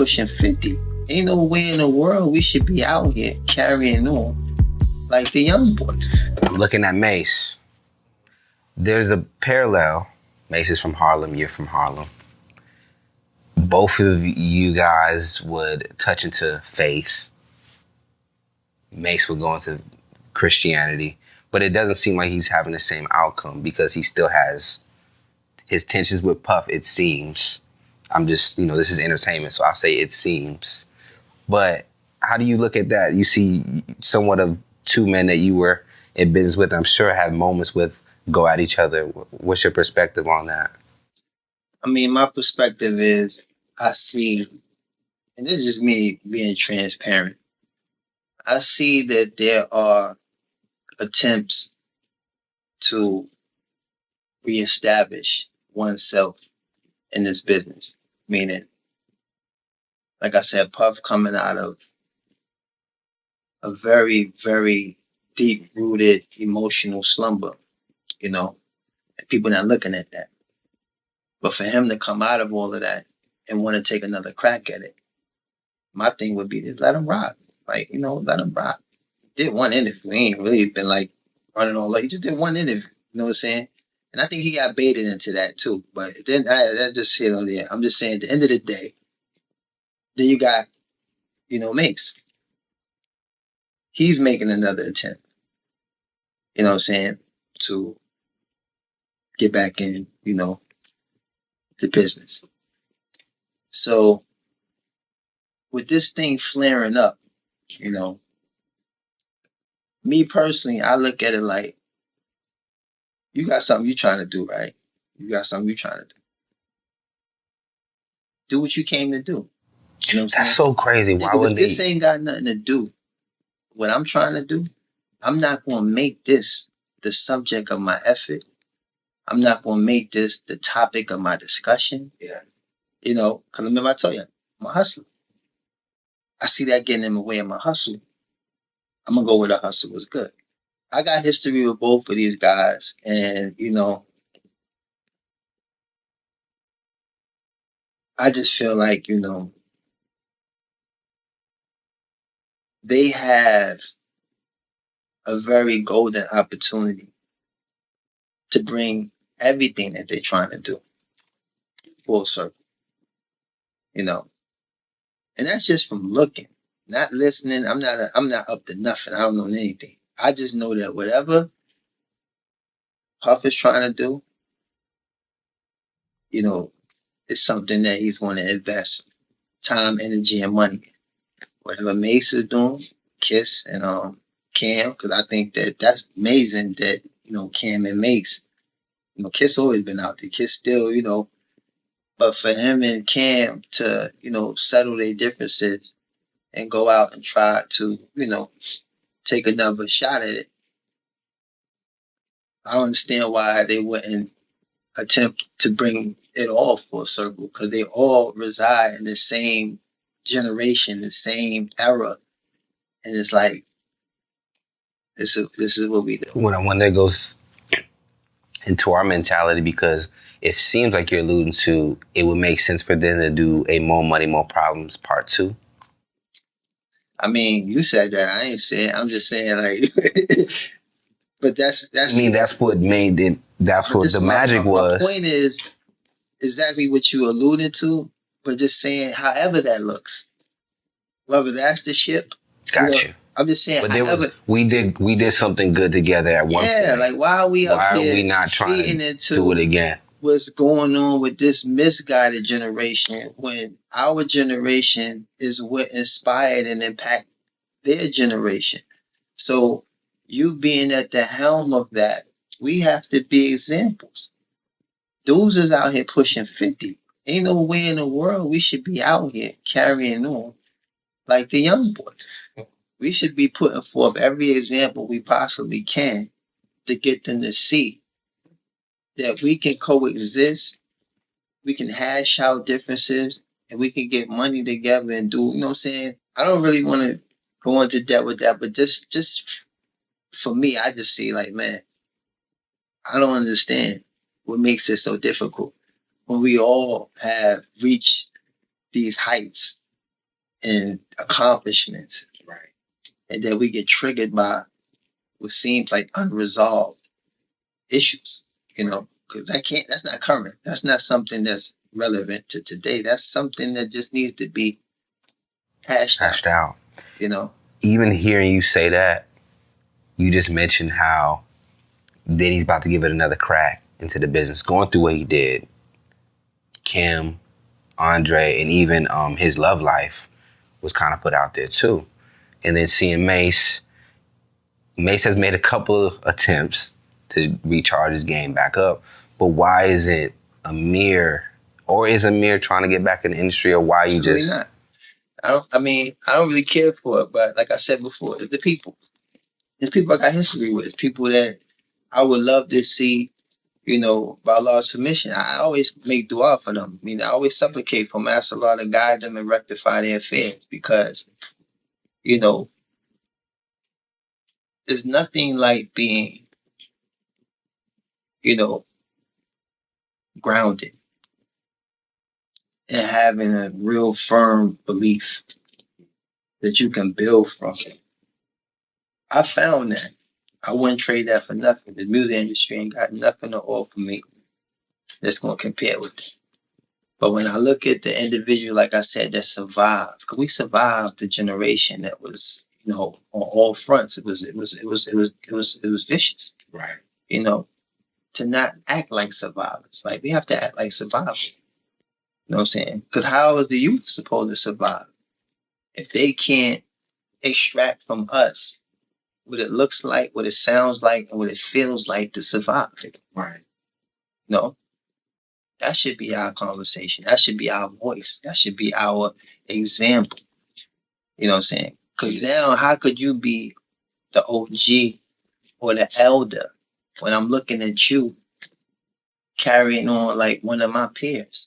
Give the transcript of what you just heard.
pushing 50. Ain't no way in the world we should be out here carrying on like the young boys. I'm looking at Mase. There's a parallel. Mase is from Harlem, you're from Harlem. Both of you guys would touch into faith. Mase would go into Christianity, but it doesn't seem like he's having the same outcome because he still has his tensions with Puff, it seems. I'm just, this is entertainment, so I'll say it seems. But how do you look at that? You see somewhat of two men that you were in business with, I'm sure have moments with go at each other. What's your perspective on that? I mean, my perspective is I see, and this is just me being transparent, I see that there are attempts to reestablish oneself in this business. Meaning, like I said, Puff coming out of a very, very deep-rooted emotional slumber, and people not looking at that. But for him to come out of all of that and want to take another crack at it, my thing would be to let him rock. Like, let him rock. Did one interview. He ain't really been like running all like he just did one interview. You know what I'm saying? And I think he got baited into that too. But then that just there. I'm just saying at the end of the day, then you got, Mase. He's making another attempt. You know what I'm saying? To get back in, the business. So with this thing flaring up, me personally, I look at it like, you got something you're trying to do, right? You got something you're trying to do. Do what you came to do. You know what I'm saying? That's so crazy. Why would this ain't got nothing to do what I'm trying to do, I'm not going to make this the subject of my effort. I'm not going to make this the topic of my discussion. Yeah. Because remember I told you, I'm a hustler. I see that getting in the way of my hustle. I'm going to go where the hustle was good. I got history with both of these guys, and, I just feel like, they have a very golden opportunity to bring everything that they're trying to do full circle, and that's just from looking, not listening. I'm not up to nothing. I don't know anything. I just know that whatever Puff is trying to do, it's something that he's going to invest time, energy, and money in. Whatever Mase is doing, Kiss and Cam, because I think that's amazing that, Cam and Mase, Kiss always been out there. Kiss still, but for him and Cam to, settle their differences and go out and try to, take another shot at it, I don't understand why they wouldn't attempt to bring it all full circle, because they all reside in the same generation, the same era. And it's like, this is what we do. When that goes into our mentality, because it seems like you're alluding to, it would make sense for them to do a More Money, More Problems Part 2. I mean, you said that. I ain't saying. I'm just saying, like, but that's. I mean, that's what made it. That's what the magic was. My point is exactly what you alluded to, but just saying, however that looks, whether that's the ship. Got you. I'm just saying. But we did something good together at one point. Yeah, like why are we up here? Why are we not trying to do it again? What's going on with this misguided generation when our generation is what inspired and impacted their generation? So you being at the helm of that, we have to be examples. Dudes is out here pushing 50. Ain't no way in the world we should be out here carrying on like the young boys. We should be putting forth every example we possibly can to get them to see that we can coexist, we can hash out differences, and we can get money together and do, you know what I'm saying? I don't really want to go into depth with that, but just for me, I just see like, man, I don't understand what makes it so difficult when we all have reached these heights and accomplishments. Right. And then we get triggered by what seems like unresolved issues, you know, because that's not current. That's not something that's relevant to today. That's something that just needs to be hashed out, you know. Even hearing you say that, you just mentioned how Diddy's about to give it another crack into the business, going through what he did. Kim, Andre, and even his love life was kind of put out there too. And then seeing Mase has made a couple of attempts to recharge his game back up. But why isn't Amir, or is Amir trying to get back in the industry, or why you just... not? I don't really care for it, but like I said before, it's the people. It's people I got history with. It's people that I would love to see, you know, by Allah's permission. I always make dua for them. I mean, I always supplicate for them, ask Allah to guide them and rectify their affairs, because, you know, there's nothing like being, you know, grounded and having a real firm belief that you can build from. I found that. I wouldn't trade that for nothing. The music industry ain't got nothing to offer me that's going to compare with it. But when I look at the individual, like I said, that survived, because we survived the generation that was, you know, on all fronts. It was vicious, right? You know, to not act like survivors. Like, we have to act like survivors. You know what I'm saying? Because how is the youth supposed to survive if they can't extract from us what it looks like, what it sounds like, and what it feels like to survive? Right. No. That should be our conversation. That should be our voice. That should be our example. You know what I'm saying? Because now, how could you be the OG or the elder when I'm looking at you carrying on like one of my peers?